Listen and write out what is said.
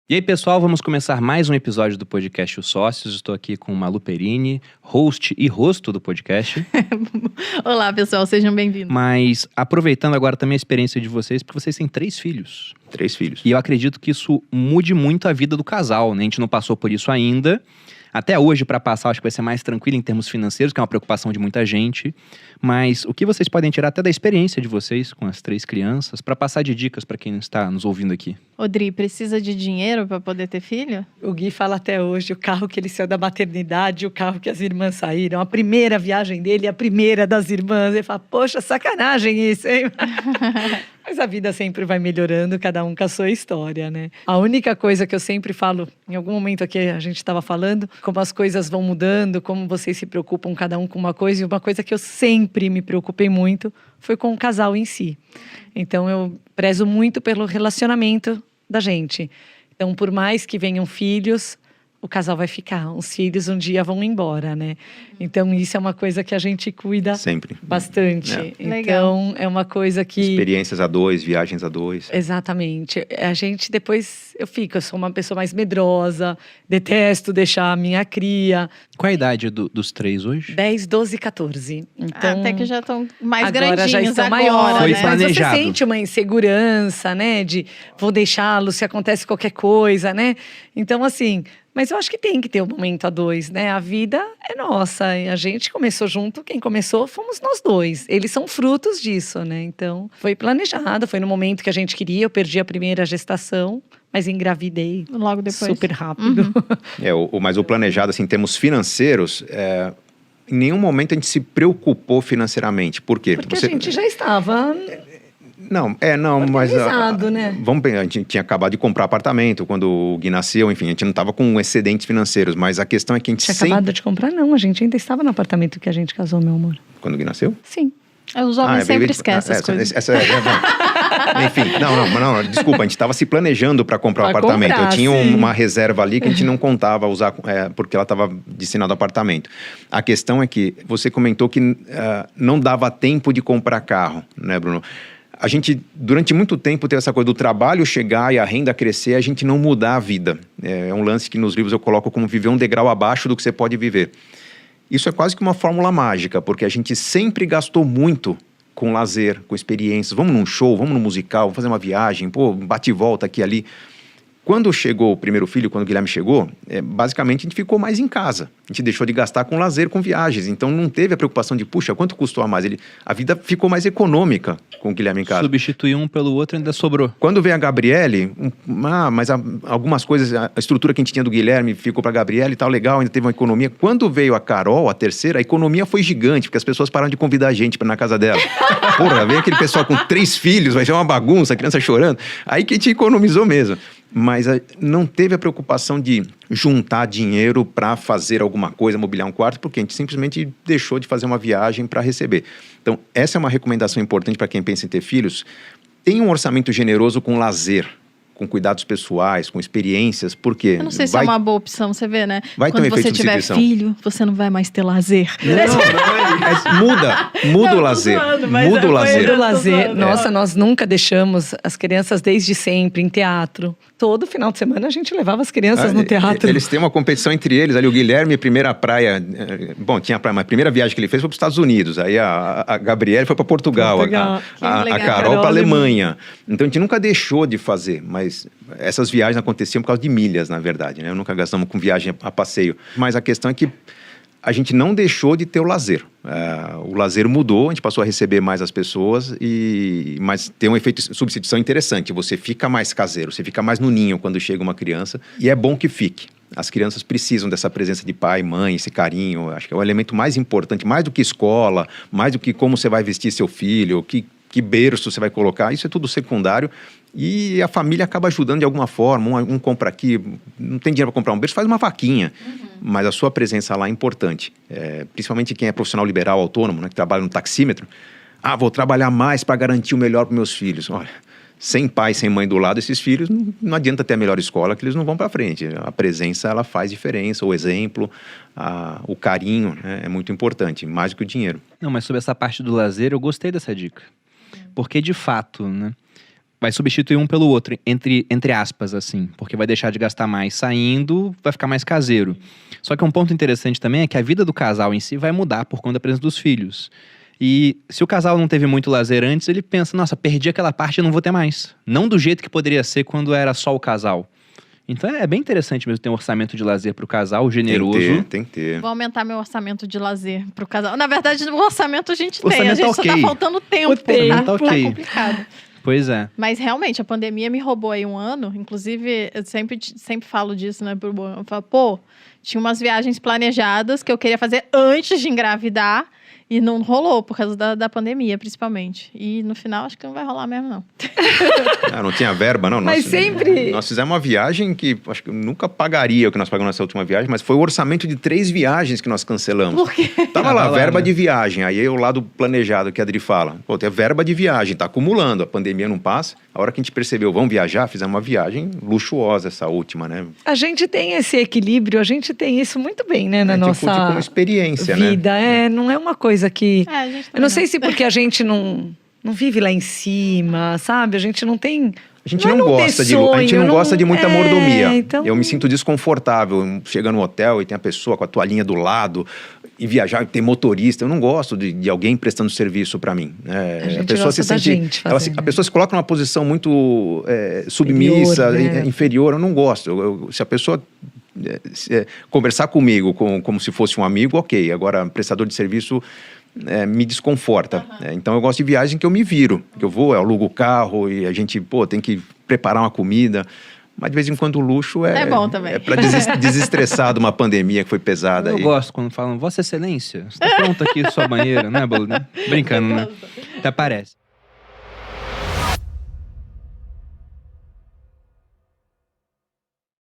E aí, pessoal, vamos começar mais um episódio do podcast Os Sócios. Estou aqui com Malu Perini, host e rosto do podcast. Olá, pessoal, sejam bem-vindos. Mas aproveitando agora também a experiência de vocês, porque vocês têm 3 filhos. 3 filhos. E eu acredito que isso mude muito a vida do casal, né? A gente não passou por isso ainda. Até hoje, para passar, acho que vai ser mais tranquilo em termos financeiros, que é uma preocupação de muita gente. Mas o que vocês podem tirar até da experiência de vocês com as 3 crianças, para passar de dicas para quem está nos ouvindo aqui? Odri, precisa de dinheiro para poder ter filho? O Gui fala até hoje, o carro que ele saiu da maternidade, o carro que as irmãs saíram, a primeira viagem dele, a primeira das irmãs. Ele fala, poxa, sacanagem isso, hein? Mas a vida sempre vai melhorando, cada um com a sua história, né? A única coisa que eu sempre falo, em algum momento aqui a gente estava falando, como as coisas vão mudando, como vocês se preocupam cada um com uma coisa, e uma coisa que eu sempre me preocupei muito foi com o casal em si. Então eu prezo muito pelo relacionamento da gente. Então, por mais que venham filhos, o casal vai ficar. Os filhos um dia vão embora, né? Então, isso é uma coisa que a gente cuida sempre bastante. É. Então, Legal. é uma coisa que... Experiências a 2, viagens a 2. Exatamente. A gente depois... Eu sou uma pessoa mais medrosa, detesto deixar a minha cria. Qual a idade dos 3 hoje? 10, 12 e 14. Então, Até que já estão mais agora grandinhos já estão agora, maiores, Foi né? mas planejado. você sente uma insegurança, né? De vou deixá-lo se acontece qualquer coisa, né? Então, assim... Mas eu acho que tem que ter um momento a 2, né? A vida é nossa. E a gente começou junto, quem começou fomos nós 2. Eles são frutos disso, né? Então, foi planejado, foi no momento que a gente queria. Eu perdi a primeira gestação, mas engravidei Logo depois. super rápido. Mas o planejado, assim, em termos financeiros, em nenhum momento a gente se preocupou financeiramente. Por quê? Porque a gente já estava... Não, mas... organizado, né? A gente tinha acabado de comprar apartamento quando o Gui nasceu, enfim, a gente não estava com excedentes financeiros, mas a questão é que a gente Tinha sempre... acabado de comprar, não. A gente ainda estava no apartamento que a gente casou, meu amor. Quando o Gui nasceu? Sim. Os homens sempre esquecem as coisas. Enfim, não, desculpa, a gente estava se planejando para comprar o apartamento. comprar, Eu tinha sim. uma reserva ali que a gente não contava usar, porque ela estava destinada ao apartamento. A questão é que você comentou que não dava tempo de comprar carro, né, Bruno? A gente, durante muito tempo, teve essa coisa do trabalho chegar e a renda crescer, a gente não mudar a vida. É um lance que nos livros eu coloco como viver um degrau abaixo do que você pode viver. Isso é quase que uma fórmula mágica, porque a gente sempre gastou muito com lazer, com experiências. Vamos num show, vamos num musical, vamos fazer uma viagem, bate e volta aqui e ali. Quando chegou o primeiro filho, quando o Guilherme chegou, basicamente a gente ficou mais em casa. A gente deixou de gastar com lazer, com viagens. Então não teve a preocupação de, puxa, quanto custou a mais? A vida ficou mais econômica com o Guilherme em casa. Substituir um pelo outro ainda sobrou. Quando veio a Gabriele, mas algumas coisas, a estrutura que a gente tinha do Guilherme ficou para a Gabriele e tal, legal, ainda teve uma economia. Quando veio a Carol, a terceira, a economia foi gigante, porque as pessoas pararam de convidar a gente para ir na casa dela. Porra, veio aquele pessoal com 3 filhos, vai ser uma bagunça, a criança chorando. Aí que a gente economizou mesmo. Mas não teve a preocupação de juntar dinheiro para fazer alguma coisa, mobiliar um quarto, porque a gente simplesmente deixou de fazer uma viagem para receber. Então, essa é uma recomendação importante para quem pensa em ter filhos. Tenha um orçamento generoso com lazer, com cuidados pessoais, com experiências, porque... Eu não sei se é uma boa opção, você vê, né? Vai ter um Quando efeito você de tiver substituição. filho, você não vai mais ter lazer. Muda o lazer. Muda o lazer. Do lazer. zoando. Nossa, nós nunca deixamos as crianças desde sempre em teatro. Todo final de semana a gente levava as crianças no teatro. Eles têm uma competição entre eles. Ali o Guilherme, primeira praia... tinha praia, mas a primeira viagem que ele fez foi para os Estados Unidos. Aí a Gabriele foi para Portugal. A legal. Carol para a Alemanha. Então a gente nunca deixou de fazer, mas essas viagens aconteciam por causa de milhas, na verdade, né? Eu nunca gastamos com viagem a passeio. Mas a questão é que a gente não deixou de ter o lazer. O lazer mudou, a gente passou a receber mais as pessoas, mas tem um efeito de substituição interessante. Você fica mais caseiro, você fica mais no ninho quando chega uma criança, e é bom que fique. As crianças precisam dessa presença de pai, mãe, esse carinho. Acho que é o elemento mais importante, mais do que escola, mais do que como você vai vestir seu filho, que berço você vai colocar. Isso é tudo secundário. E a família acaba ajudando de alguma forma. Um compra aqui, não tem dinheiro para comprar um berço, faz uma vaquinha. Mas a sua presença lá é importante. Principalmente quem é profissional liberal, autônomo, né, que trabalha no taxímetro. Vou trabalhar mais para garantir o melhor para meus filhos. Olha, sem pai, sem mãe do lado, esses filhos, não adianta ter a melhor escola, que eles não vão para frente. A presença, ela faz diferença. O exemplo, o carinho, né, é muito importante, mais do que o dinheiro. Não, mas sobre essa parte do lazer, eu gostei dessa dica. Porque, de fato, né? vai substituir um pelo outro, entre aspas, assim. Porque vai deixar de gastar mais saindo, vai ficar mais caseiro. Só que um ponto interessante também é que a vida do casal em si vai mudar por conta da presença dos filhos. E se o casal não teve muito lazer antes, ele pensa, nossa, perdi aquela parte, eu não vou ter mais. Não do jeito que poderia ser quando era só o casal. Então é bem interessante mesmo ter um orçamento de lazer pro casal, generoso. Tem que ter. Vou aumentar meu orçamento de lazer pro casal. Na verdade, o orçamento a gente tem. A Orçamento gente tá só ok. tá faltando tempo. tempo tá Tá ok. complicado. Pois é. Mas realmente, a pandemia me roubou aí um ano. Inclusive, eu sempre falo disso, né? Eu falo, pô, tinha umas viagens planejadas que eu queria fazer antes de engravidar. E não rolou, por causa da pandemia, principalmente. E no final, acho que não vai rolar mesmo, não. Não tinha verba, não. Mas sempre... Nós fizemos uma viagem que acho que eu nunca pagaria o que nós pagamos nessa última viagem, mas foi o orçamento de 3 viagens que nós cancelamos. Por quê? Tava lá, Tava lá, verba né? de viagem. Aí o lado planejado que a Adri fala. Pô, tem verba de viagem, tá acumulando. A pandemia não passa. A hora que a gente percebeu, vamos viajar, fizemos uma viagem luxuosa essa última, né? A gente tem esse equilíbrio, a gente tem isso muito bem, né, na A gente nossa curte como experiência, vida. né? Não é uma coisa que... A gente Eu não sei se porque a gente não vive lá em cima, sabe? A gente não tem... A gente Não é não não ter gosta sonho, a gente não gosta de muita mordomia. então- Eu me sinto desconfortável. Chega no hotel e tem a pessoa com a toalhinha do lado e viajar, tem motorista. Eu não gosto de alguém prestando serviço para mim. A gente gosta da gente fazendo. A pessoa se coloca numa posição muito submissa, Inferior, né? inferior. Eu não gosto. Se a pessoa conversar comigo como se fosse um amigo, ok. Agora, prestador de serviço... me desconforta. Então eu gosto de viagem que eu me viro. Que eu vou, eu alugo o carro e a gente, tem que preparar uma comida. Mas de vez em quando o luxo É bom também. É para desestressar de uma pandemia que foi pesada. Eu aí. gosto quando falam, Vossa Excelência, está pronta aqui sua banheira, né, Bolo? Brincando, né? Até parece.